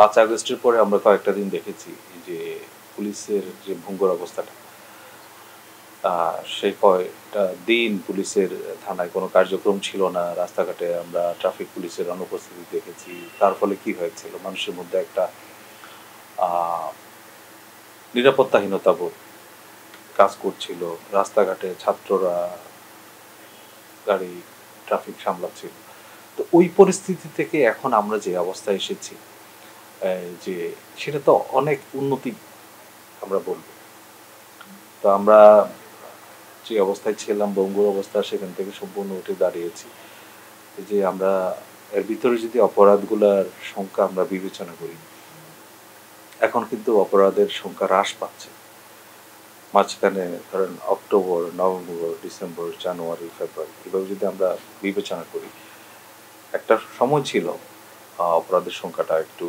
5 আগস্টের পরে আমরা কয়েকটা দিন দেখেছি যে পুলিশের যে ভঙ্গুর অবস্থাটা, সেই কয়টা দিন পুলিশের থানায় কোনো কার্যক্রম ছিল না। রাস্তাঘাটে আমরা ট্রাফিক পুলিশের অনুপস্থিতি দেখেছি। তার ফলে কি হয়েছিল? মানুষের মধ্যে একটা আ নিরাপত্তাহীনতা বোধ কাজ করছিল। রাস্তাঘাটে ছাত্ররা গাড়ি ট্রাফিক সামলাচ্ছিল। তো ওই পরিস্থিতি থেকে এখন আমরা যে অবস্থায় এসেছি, যে সেটা তো অনেক উন্নতি আমরা বলব। তো আমরা যে অবস্থায় ছিলাম ভঙ্গুর অবস্থা, সেখান থেকে সম্পূর্ণ উঠে দাঁড়িয়েছি। এই যে আমরা এর ভিতরে যদি অপরাধগুলার সংখ্যা আমরা বিবেচনা করি, এখন কিন্তু অপরাধের সংখ্যা হ্রাস পাচ্ছে। মাঝখানে ধরেন অক্টোবর, নভেম্বর, ডিসেম্বর, জানুয়ারি, ফেব্রুয়ারি এভাবে যদি আমরা বিবেচনা করি, একটা সময় ছিল অপরাধের সংখ্যাটা একটু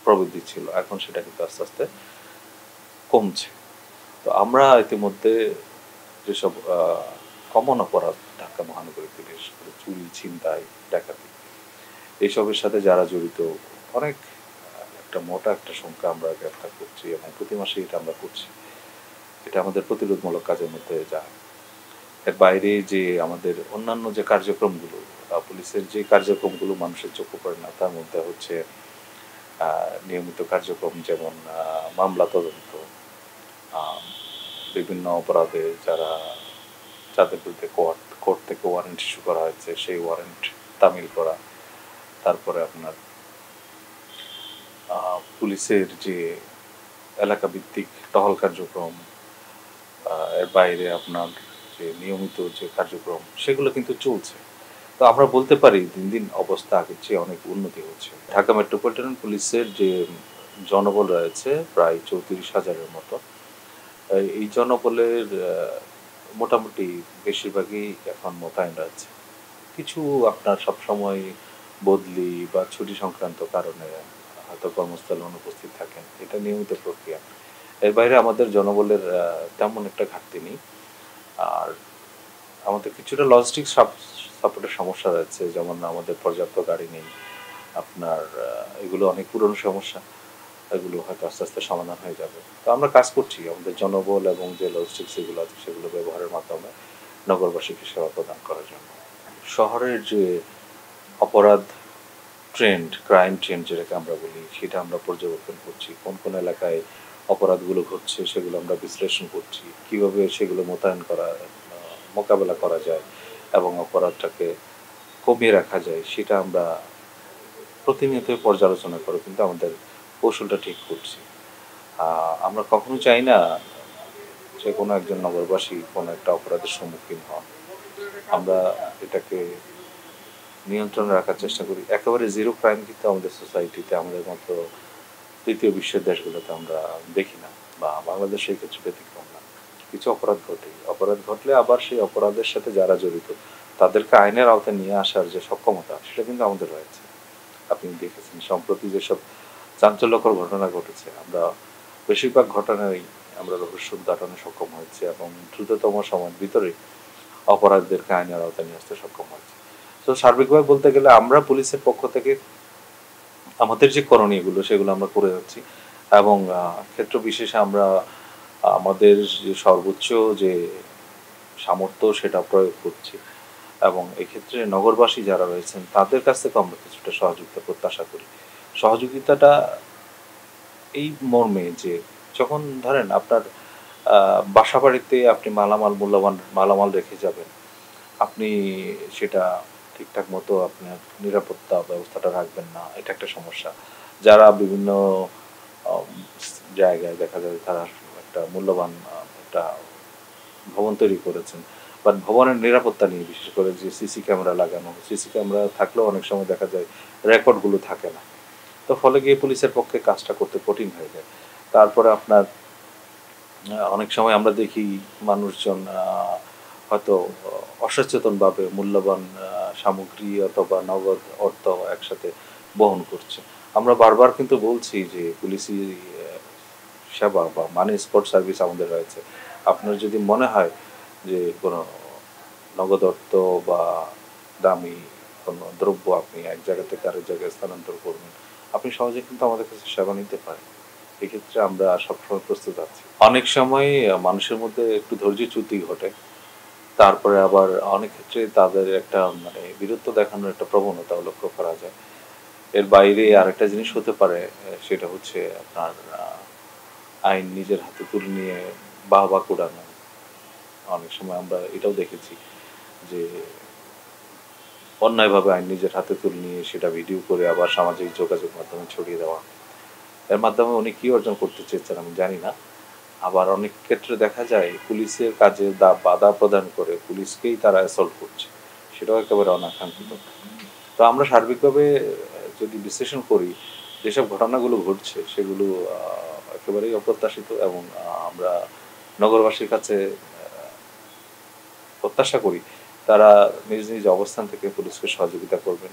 প্রবৃদ্ধি ছিল। এখন সেটা কিন্তু আস্তে আস্তে কমছে। তো আমরা ইতিমধ্যে যেসব কমন অপরাধ ঢাকা মহানগরীতে বিশেষ করে চুরি, ছিনতাই, ডাকাতি এইসবের সাথে যারা জড়িত অনেক একটা মোটা একটা সংখ্যা আমরা গ্রেফতার করছি এবং প্রতি মাসে এটা আমরা করছি। এটা আমাদের প্রতিরোধমূলক কাজের মধ্যে যায়। এর বাইরে যে আমাদের অন্যান্য যে কার্যক্রমগুলো, পুলিশের যে কার্যক্রমগুলো মানুষের চোখে পড়ে না, তার মধ্যে হচ্ছে নিয়মিত কার্যক্রম, যেমন মামলা তদন্ত, বিভিন্ন অপরাধে যাদের বিরুদ্ধে কোর্ট থেকে ওয়ারেন্ট ইস্যু করা হয়েছে সেই ওয়ারেন্ট তামিল করা। তারপরে আপনার পুলিশের যে এলাকা ভিত্তিক টহল কার্যক্রম, এর বাইরে আপনার যে নিয়মিত যে কার্যক্রম সেগুলো কিন্তু চলছে। তো আমরা বলতে পারি দিন দিন অবস্থা আগের চেয়ে অনেক উন্নতি হচ্ছে। ঢাকা মেট্রোপলিটন পুলিশের যে জনবল রয়েছে প্রায় 34,000-এর মতো। এই জনবলের মোটামুটি বেশিরভাগই এখন মোতায়েন রয়েছে। কিছু আপনার সবসময় বদলি বা ছুটি সংক্রান্ত কারণে হয়তো কর্মস্থলে অনুপস্থিত থাকেন, এটা নিয়মিত প্রক্রিয়া। এর বাইরে আমাদের জনবলের তেমন একটা ঘাটতি নেই। আর আমাদের কিছুটা লজিস্টিক সাপোর্টের সমস্যা রয়েছে, যেমন আমাদের পর্যাপ্ত গাড়ি নেই আপনার। এগুলো অনেক পুরনো সমস্যা, এগুলো হয়তো আস্তে আস্তে সমাধান হয়ে যাবে। তো আমরা কাজ করছি আমাদের জনবল এবং যে লজিস্টিক্স এগুলো আছে সেগুলো ব্যবহারের মাধ্যমে নগরবাসীকে সেবা প্রদান করার জন্য। শহরের যে অপরাধ ট্রেন্ড, ক্রাইম ট্রেন্ড যেটাকে আমরা বলি, সেটা আমরা পর্যবেক্ষণ করছি। কোন কোন এলাকায় অপরাধগুলো ঘটছে সেগুলো আমরা বিশ্লেষণ করছি। কীভাবে সেগুলো মোতায়েন করা, মোকাবেলা করা যায় এবং অপরাধটাকে কমিয়ে রাখা যায়, সেটা আমরা প্রতিনিয়তই পর্যালোচনা করে কিন্তু আমাদের কৌশলটা ঠিক করছি। আমরা কখনো চাই না যে কোনো একজন নগরবাসী কোনো একটা অপরাধের সম্মুখীন হন। আমরা এটাকে নিয়ন্ত্রণে রাখার চেষ্টা করি। একেবারে জিরো ক্রাইম কিন্তু আমাদের সোসাইটিতে, আমাদের মতো তৃতীয় বিশ্বের দেশগুলোতে আমরা দেখি না, বা বাংলাদেশ সেই ক্ষেত্রে ব্যতিক্রম না। কিছু অপরাধ ঘটে, অপরাধ ঘটলে আবার সেই অপরাধের সাথে যারা জড়িত তাদেরকে আইনের আওতায় নিয়ে আসার যে সক্ষমতা, সেটা কিন্তু আমাদের রয়েছে। আপনি দেখেছেন সম্প্রতি যেসব চাঞ্চল্যকর ঘটনা ঘটেছে, আমরা বেশিরভাগ ঘটনায় আমরা রহস্য উদ্ঘাটনে সক্ষম হয়েছে এবং দ্রুততম সময়ের ভিতরে অপরাধীদেরকে আইনের আওতায় নিয়ে আসতে সক্ষম হয়েছে। তো সার্বিকভাবে বলতে গেলে আমরা পুলিশের পক্ষ থেকে আমাদের যে করণীয়গুলো সেগুলো আমরা করে যাচ্ছি এবং ক্ষেত্র বিশেষে আমরা আমাদের যে সর্বোচ্চ যে সামর্থ্য সেটা প্রয়োগ করছি এবং এক্ষেত্রে নগরবাসী যারা রয়েছেন তাদের কাছ থেকে আমরা কিছুটা সহযোগিতা প্রত্যাশা করি। সহযোগিতাটা এই মর্মে যে যখন ধরেন আপনার বাসা বাড়িতে আপনি মূল্যবান মালামাল রেখে যাবেন, আপনি সেটা ঠিকঠাক মতো আপনার নিরাপত্তা ব্যবস্থাটা রাখবেন না, এটা একটা সমস্যা। যারা বিভিন্ন জায়গায় দেখা যায় তারা একটা মূল্যবান একটা ভবন তৈরি করেছেন, বাট ভবনের নিরাপত্তা নিয়ে বিশেষ করে যে সিসি ক্যামেরা লাগানো, সিসি ক্যামেরা থাকলেও অনেক সময় দেখা যায় রেকর্ডগুলো থাকে না। তো ফলে গিয়ে পুলিশের পক্ষে কাজটা করতে কঠিন হয়ে যায়। তারপরে আপনার অনেক সময় আমরা দেখি মানুষজন হয়তো অসচেতনভাবে মূল্যবান সামগ্রী অথবা নগদ অর্থ একসাথে বহন করছে। আমরা বারবার কিন্তু বলছি যে পুলিশি সেবা বা মানি স্পট সার্ভিস আমাদের রয়েছে। আপনার যদি মনে হয় যে কোনো নগদ অর্থ বা দামি কোনো দ্রব্য আপনি এক জায়গা থেকে আরেক জায়গায় স্থানান্তর করবেন, আপনি সহজে কিন্তু আমাদের কাছে সেবা নিতে পারেন। এক্ষেত্রে আমরা সবসময় প্রস্তুত আছি। অনেক সময় মানুষের মধ্যে একটু ধৈর্যচ্যুতি ঘটে। তারপরে আবার অনেক ক্ষেত্রে তাদের একটা মানে বীরত্ব দেখানোর একটা প্রবণতাও লক্ষ্য করা যায়। এর বাইরে আরেকটা জিনিস হতে পারে, সেটা হচ্ছে আপনার আইন নিজের হাতে তুলে নিয়ে বাহবা কুড়ানো। অনেক সময় আমরা এটাও দেখেছি যে অন্যায়ভাবে আইন নিজের হাতে তুলে নিয়ে সেটা ভিডিও করে আবার সামাজিক যোগাযোগ মাধ্যমে ছড়িয়ে দেওয়া। এর মাধ্যমে উনি কি অর্জন করতে চেয়েছেন আমি জানি না। আবার অনেক ক্ষেত্রে দেখা যায় পুলিশের কাজে বাধা প্রদান করে পুলিশকেই তারা অ্যাসল্ট করছে। সেটাও একেবারে অনাকাঙ্ক্ষিত। তো আমরা সার্বিকভাবে যদি বিশ্লেষণ করি, যেসব ঘটনাগুলো ঘটছে সেগুলো একেবারেই অপ্রত্যাশিত এবং আমরা নগরবাসীর কাছে প্রত্যাশা করি তারা নিজ নিজ অবস্থান থেকে পুলিশকে সহযোগিতা করবেন।